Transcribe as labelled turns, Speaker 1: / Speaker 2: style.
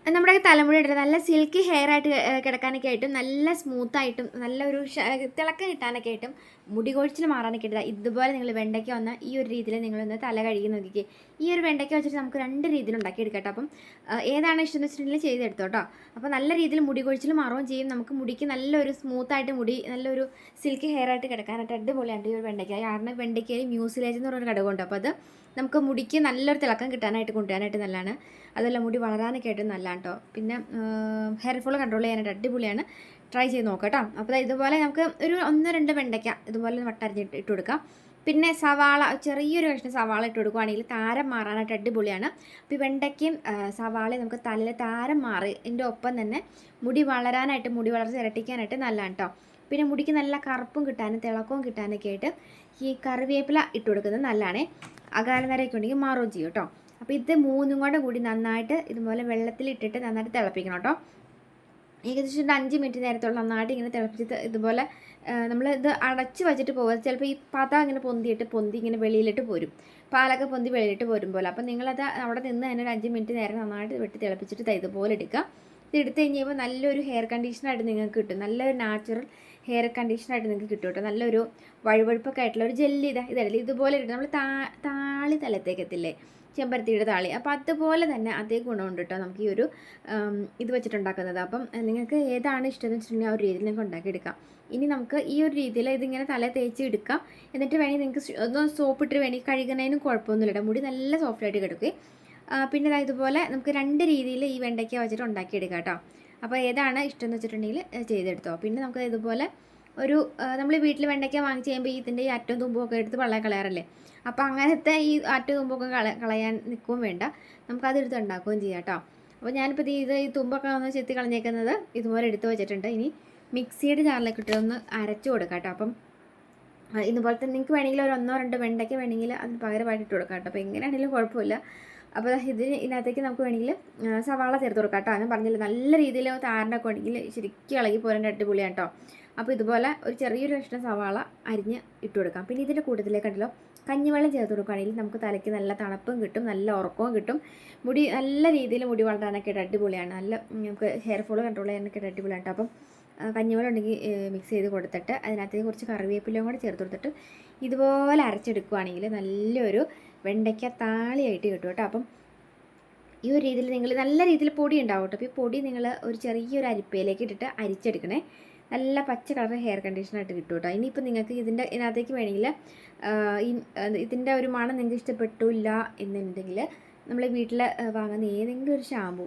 Speaker 1: നമ്മുടെ തലമുടി ഇട്ടിട്ട് നല്ല സിൽക്കി ഹെയർ ആയിട്ട് കിടക്കാനൊക്കെ ആയിട്ടും നല്ല സ്മൂത്തായിട്ടും നല്ലൊരു തിളക്കം കിട്ടാനൊക്കെ ആയിട്ടും മുടി കൊഴിച്ചിൽ മാറാനൊക്കെ ആയിട്ട് ഇതുപോലെ നിങ്ങൾ വെണ്ടയ്ക്ക വന്ന ഈ ഒരു രീതിയിൽ നിങ്ങളൊന്ന് തല കഴുകി നോക്കിക്കേ. ഈ ഒരു വെണ്ടയ്ക്ക വെച്ചിട്ട് നമുക്ക് 2 രീതിയിൽ ഉണ്ടാക്കിയെടുക്കട്ടോ. അപ്പം ഏതാണ് ഇഷ്ടം എന്ന് വെച്ചിട്ടുണ്ടെങ്കിൽ ചെയ്തെടുത്തോ കേട്ടോ. അപ്പോൾ നല്ല രീതിയിൽ മുടി കൊഴിച്ചിൽ മാറുകയും ചെയ്യും. നമുക്ക് മുടിക്ക് നല്ലൊരു സ്മൂത്തായിട്ട് മുടി നല്ലൊരു സിൽക്കി ഹെയർ ആയിട്ട് കിടക്കാനായിട്ട് അടിപൊളിയാണ് ഈ ഒരു വെണ്ടയ്ക്ക. കാരണം വെണ്ടയ്ക്കയിൽ മ്യൂസിലേജ് എന്ന് പറഞ്ഞൊരു ഘടകമുണ്ട്. അപ്പോൾ അത് നമുക്ക് മുടിക്ക് നല്ലൊരു തിളക്കം കിട്ടാനായിട്ട് കൊണ്ടുവരാനായിട്ട് നല്ലതാണ്. അതല്ല മുടി വളരാനൊക്കെ ആയിട്ട് നല്ലതാണ് കേട്ടോ. പിന്നെ ഹെയർ ഫോൾ കൺട്രോൾ ചെയ്യാനായിട്ട് അടിപൊളിയാണ്. ട്രൈ ചെയ്ത് നോക്കാം കേട്ടോ. അപ്പോൾ ഇതുപോലെ നമുക്ക് ഒരു 1-2 വെണ്ടയ്ക്ക ഇതുപോലെ വട്ടരിഞ്ഞിട്ട് ഇട്ട് കൊടുക്കാം. പിന്നെ സവാള ചെറിയൊരു കഷ്ണം സവാള ഇട്ട് കൊടുക്കുകയാണെങ്കിൽ താരം മാറാനായിട്ട് അടിപൊളിയാണ്. അപ്പോൾ ഈ വെണ്ടയ്ക്കയും സവാളയും നമുക്ക് തലയിൽ താരം മാറി ഇതിൻ്റെ ഒപ്പം തന്നെ മുടി വളരാനായിട്ട് മുടി വളർച്ച ഇരട്ടിക്കാനായിട്ട് നല്ലതാണ് കേട്ടോ. പിന്നെ മുടിക്ക് നല്ല കറുപ്പും കിട്ടാനും തിളക്കവും കിട്ടാനൊക്കെ ആയിട്ട് ഈ കറിവേപ്പില ഇട്ട് കൊടുക്കുന്നത് നല്ലതാണ്. അകാലനരയൊക്കെ ഉണ്ടെങ്കിൽ മാറുകയും ചെയ്യും കേട്ടോ. അപ്പോൾ ഇത് 3 കൂടി നന്നായിട്ട് ഇതുപോലെ വെള്ളത്തിലിട്ടിട്ട് നന്നായിട്ട് തിളപ്പിക്കണം കേട്ടോ. ഏകദേശം ഒരു 5 മിനിറ്റ് നേരത്തോളം നന്നായിട്ട് ഇങ്ങനെ തിളപ്പിച്ചിട്ട് ഇതുപോലെ നമ്മൾ ഇത് അടച്ച് വെച്ചിട്ട് പോകുക. ചിലപ്പോൾ ഈ പത ഇങ്ങനെ പൊന്തി ഇങ്ങനെ വെളിയിലിട്ട് പോരും. പാലൊക്കെ പൊന്തി വെളിയിലിട്ട് പോരും പോലെ. അപ്പോൾ നിങ്ങളത് അവിടെ നിന്ന് തന്നെ ഒരു 5 മിനിറ്റ് നേരം നന്നായിട്ട് വെട്ടി തിളപ്പിച്ചിട്ട് ഇതുപോലെ എടുക്കുക. ഇത് എടുത്ത് കഴിഞ്ഞപ്പോൾ നല്ലൊരു ഹെയർ കണ്ടീഷണറായിട്ട് നിങ്ങൾക്ക് കിട്ടും. നല്ലൊരു നാച്ചുറൽ ഹെയർ കണ്ടീഷണറായിട്ട് നിങ്ങൾക്ക് കിട്ടും കേട്ടോ. നല്ലൊരു വഴുവഴുപ്പൊക്കെ ആയിട്ടുള്ള ഒരു ജെല്ലി ഇതല്ല ഇതുപോലെ ഇട്ട് നമ്മൾ താളി തലത്തേക്ക് എത്തില്ലേ, ചെമ്പരത്തിയുടെ താളി. അപ്പോൾ അതുപോലെ തന്നെ അതേ ഗുണമുണ്ട് കേട്ടോ നമുക്ക് ഈ ഒരു ഇത് വെച്ചിട്ടുണ്ടാക്കുന്നത്. അപ്പം നിങ്ങൾക്ക് ഏതാണ് ഇഷ്ടം എന്ന് വെച്ചിട്ടുണ്ടെങ്കിൽ ആ ഒരു രീതിയിൽ നിങ്ങൾക്ക് ഉണ്ടാക്കിയെടുക്കാം. ഇനി നമുക്ക് ഈ ഒരു രീതിയിൽ ഇതിങ്ങനെ തല തേച്ച് എടുക്കാം. എന്നിട്ട് വേണമെങ്കിൽ നിങ്ങൾക്ക് ഒന്ന് സോപ്പിട്ട് വേണമെങ്കിൽ കഴുകുന്നതിനും കുഴപ്പമൊന്നുമില്ല കേട്ടോ. മുടി നല്ല സോഫ്റ്റായിട്ട് കിടക്കുകയും പിന്നെ ഇതുപോലെ നമുക്ക് 2 രീതിയിൽ ഈ വെണ്ടയ്ക്ക വെച്ചിട്ട് ഉണ്ടാക്കിയെടുക്കാം കേട്ടോ. അപ്പോൾ ഏതാണ് ഇഷ്ടം എന്ന് വെച്ചിട്ടുണ്ടെങ്കിൽ ചെയ്തെടുത്തോ. പിന്നെ നമുക്ക് ഇതുപോലെ ഒരു നമ്മൾ വീട്ടിൽ വെണ്ടയ്ക്ക വാങ്ങിച്ച് കഴിയുമ്പോൾ ഇതിൻ്റെ ഈ അറ്റവും തുമ്പും ഒക്കെ എടുത്ത് പള്ളയെ കളയാറല്ലേ. അപ്പോൾ അങ്ങനത്തെ ഈ അറ്റവും തുമ്പൊക്കെ കളയാൻ നിൽക്കുകയും വേണ്ട, നമുക്കതെടുത്ത് ഉണ്ടാക്കുകയും ചെയ്യാം കേട്ടോ. അപ്പോൾ ഞാനിപ്പോൾ ഈ തുമ്പൊക്കെ ഒന്ന് ചെത്തി കളഞ്ഞേക്കുന്നത് ഇതുപോലെ എടുത്ത് വെച്ചിട്ടുണ്ട്. ഇനി മിക്സിയുടെ ജാറിലേക്ക് ഇട്ട് ഒന്ന് അരച്ച് കൊടുക്കാം കേട്ടോ. അപ്പം ഇതുപോലെ തന്നെ നിങ്ങൾക്ക് വേണമെങ്കിൽ ഒരു 1-2 വെണ്ടയ്ക്ക വേണമെങ്കിൽ അതിന് പകരമായിട്ട് ഇട്ട് കൊടുക്കാം കേട്ടോ. അപ്പോൾ എങ്ങനെയാണെങ്കിലും കുഴപ്പമില്ല. അപ്പോൾ ഇതിനകത്തേക്ക് നമുക്ക് വേണമെങ്കിൽ സവാള ചേർത്ത് കൊടുക്കാം കേട്ടോ. ഞാൻ പറഞ്ഞില്ല നല്ല രീതിയിൽ താരനൊക്കെ ഉണ്ടെങ്കിൽ ശരിക്കും ഇളകി പോരാൻ അടിപൊളിയാണ് കേട്ടോ. അപ്പോൾ ഇതുപോലെ ഒരു ചെറിയൊരു കഷ്ണം സവാള അരിഞ്ഞ് ഇട്ട് കൊടുക്കാം. പിന്നെ ഇതിൻ്റെ കൂട്ടത്തിലേക്കുണ്ടല്ലോ കഞ്ഞിവെള്ളം ചേർത്ത് കൊടുക്കുകയാണെങ്കിൽ നമുക്ക് തലയ്ക്ക് നല്ല തണുപ്പും കിട്ടും, നല്ല ഉറക്കവും കിട്ടും. മുടി നല്ല രീതിയിൽ മുടി വളരാനൊക്കെ അടിപൊളിയാണ്. നല്ല നമുക്ക് ഹെയർ ഫോൾ കൺട്രോൾ ചെയ്യാനൊക്കെ അടിപൊളിയാണ് കേട്ടോ. അപ്പം കഞ്ഞിവെള്ളം ഉണ്ടെങ്കിൽ മിക്സ് ചെയ്ത് കൊടുത്തിട്ട് അതിനകത്തേക്ക് കുറച്ച് കറിവേപ്പിലയും കൂടെ ചേർത്ത് കൊടുത്തിട്ട് ഇതുപോലെ അരച്ചെടുക്കുകയാണെങ്കിൽ നല്ലൊരു വെണ്ടയ്ക്ക താളിയായിട്ട് കിട്ടും കേട്ടോ. അപ്പം ഈ ഒരു രീതിയിൽ നിങ്ങൾ നല്ല രീതിയിൽ പൊടി ഉണ്ടാവും കേട്ടോ. അപ്പോൾ ഈ പൊടി നിങ്ങൾ ഒരു ചെറിയൊരു അരിപ്പയിലേക്ക് ഇട്ടിട്ട് അരിച്ചെടുക്കണേ. നല്ല പച്ച കളർ ഹെയർ കണ്ടീഷണറായിട്ട് കിട്ടും കേട്ടോ. ഇനിയിപ്പോൾ നിങ്ങൾക്ക് ഇതിനകത്തേക്ക് വേണമെങ്കിൽ ഇതിൻ്റെ ഒരു മണം നിങ്ങൾക്ക് ഇഷ്ടപ്പെട്ടില്ല എന്നുണ്ടെങ്കിൽ നമ്മൾ വീട്ടിൽ വാങ്ങുന്ന ഏതെങ്കിലും ഒരു ഷാമ്പു